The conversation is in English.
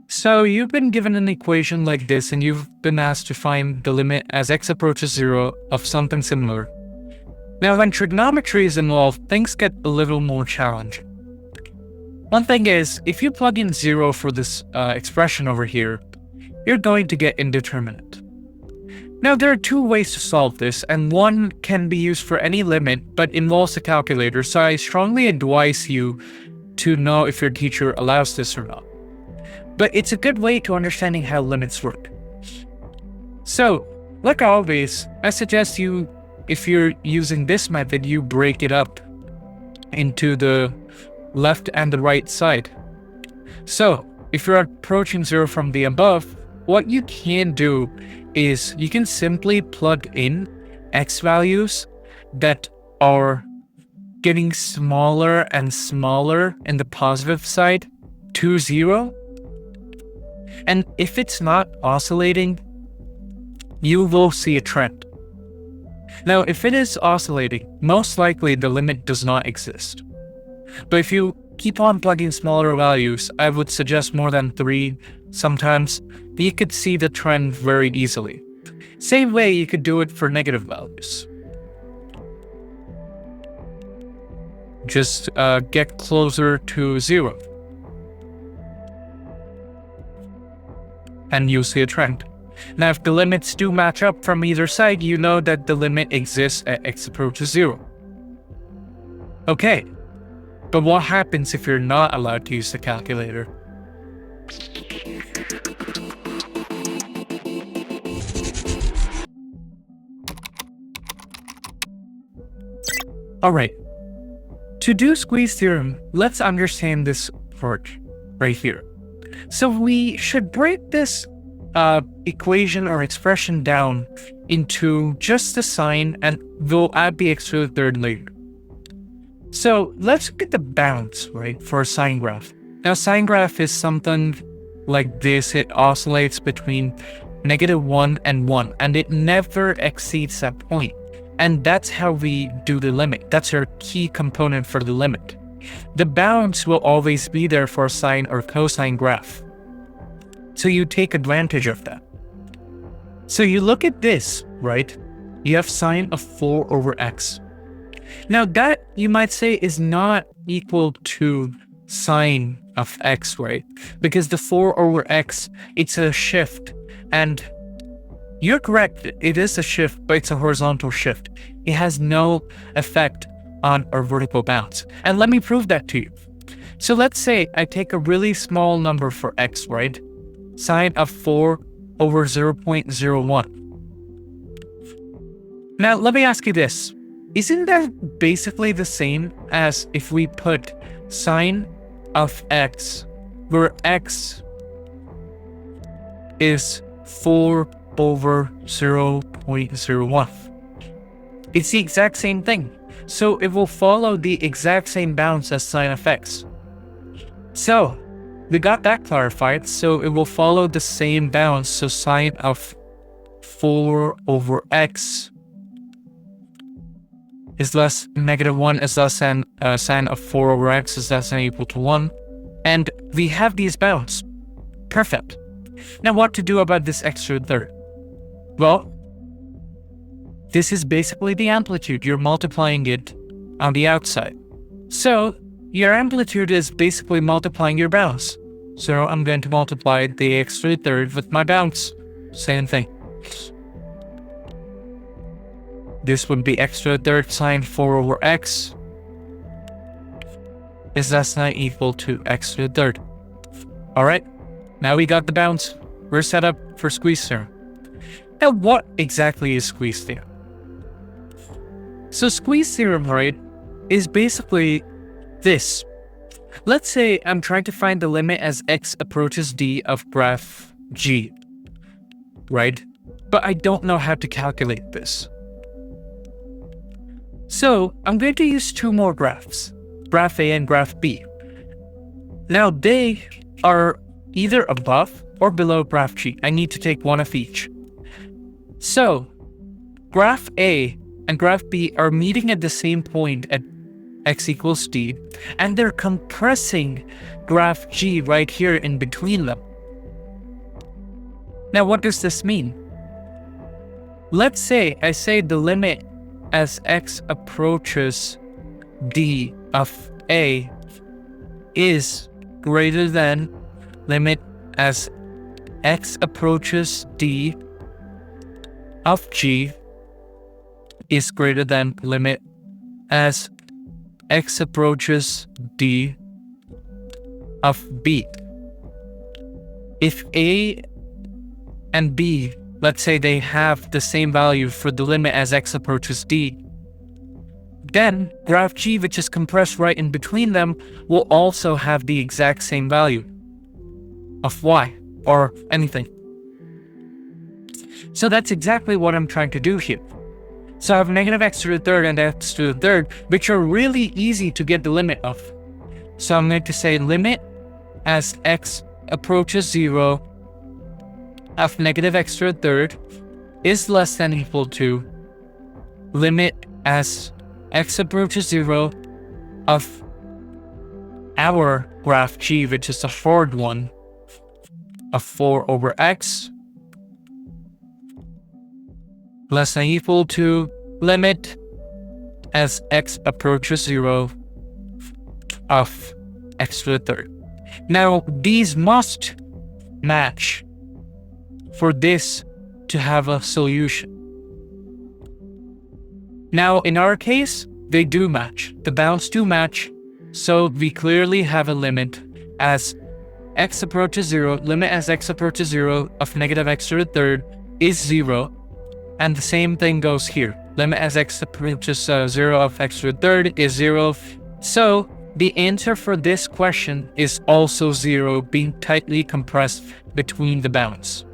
So you've been given an equation like this and you've been asked to find the limit as x approaches 0 of something similar. Now when trigonometry is involved, things get a little more challenging. One thing is, if you plug in 0 for this expression over here, you're going to get indeterminate. Now there are two ways to solve this, and one can be used for any limit but involves a calculator, so I strongly advise you to know if your teacher allows this or not. But it's a good way to understanding how limits work. So, like always, I suggest you, if you're using this method, you break it up into the left and the right side. So, if you're approaching 0 from the above, what you can do is you can simply plug in x values that are getting smaller and smaller in the positive side to 0. And if it's not oscillating, you will see a trend. Now, if it is oscillating, most likely the limit does not exist. But if you keep on plugging smaller values, I would suggest more than 3 sometimes, you could see the trend very easily. Same way you could do it for negative values. Just get closer to 0. And you'll see a trend. Now, if the limits do match up from either side, you know that the limit exists at x approaches 0. Okay, but what happens if you're not allowed to use the calculator? Alright, to do squeeze theorem, let's understand this part right here. So we should break this equation or expression down into just the sine, and we'll add the x to the third later. So let's look at the bounds, right, for a sine graph. Now, sine graph is something like this. It oscillates between -1 and 1, and it never exceeds that point. And that's how we do the limit. That's our key component for the limit. The bounds will always be there for a sine or cosine graph. So you take advantage of that. So you look at this, right? You have sine of 4 over x. Now that, you might say, is not equal to sine of x, right? Because the 4 over x, it's a shift. And you're correct, it is a shift, but it's a horizontal shift. It has no effect on our vertical bounds. And let me prove that to you. So let's say I take a really small number for x, right? Sine of 4 over 0.01. Now, let me ask you this. Isn't that basically the same as if we put sine of x, where x is 4 over 0.01? It's the exact same thing. So it will follow the exact same bounds as sine of x. So we got that clarified. So it will follow the same bounds. So sine of 4 over x is less -1 is less than sine of 4 over x is less than or equal to 1. And we have these bounds. Perfect. Now what to do about this extra third? Well, this is basically the amplitude. You're multiplying it on the outside. So your amplitude is basically multiplying your bounds. So I'm going to multiply the extra third with my bounds. Same thing. This would be extra third sine 4 over x is less than or equal to x to the third. Alright, now we got the bounds. We're set up for squeeze theorem. Now what exactly is squeeze theorem? So squeeze theorem, right, is basically this. Let's say I'm trying to find the limit as x approaches d of graph g, right? But I don't know how to calculate this. So I'm going to use two more graphs, graph A and graph B. Now they are either above or below graph G. I need to take one of each. So graph A and graph B are meeting at the same point at x equals d, and they're compressing graph G right here in between them. Now, what does this mean? Let's say I say the limit as x approaches d of a is greater than limit as x approaches d of g is greater than limit as x approaches d of b. If a and b, let's say they have the same value for the limit as x approaches d, then graph g, which is compressed right in between them, will also have the exact same value of y or anything. So that's exactly what I'm trying to do here. So I have negative x to the third and x to the third, which are really easy to get the limit of. So I'm going to say limit as x approaches 0 of negative x to the third is less than or equal to limit as x approaches 0 of our graph g, which is the forward one, of 4 over x less than or equal to limit as x approaches 0 of x to the third. Now, these must match for this to have a solution. Now, in our case, they do match. The bounds do match, so we clearly have a limit as x approaches 0, limit as x approaches 0 of negative x to the third is 0, and the same thing goes here. Limit as x approaches 0 of x to the third is 0. So the answer for this question is also 0, being tightly compressed between the bounds.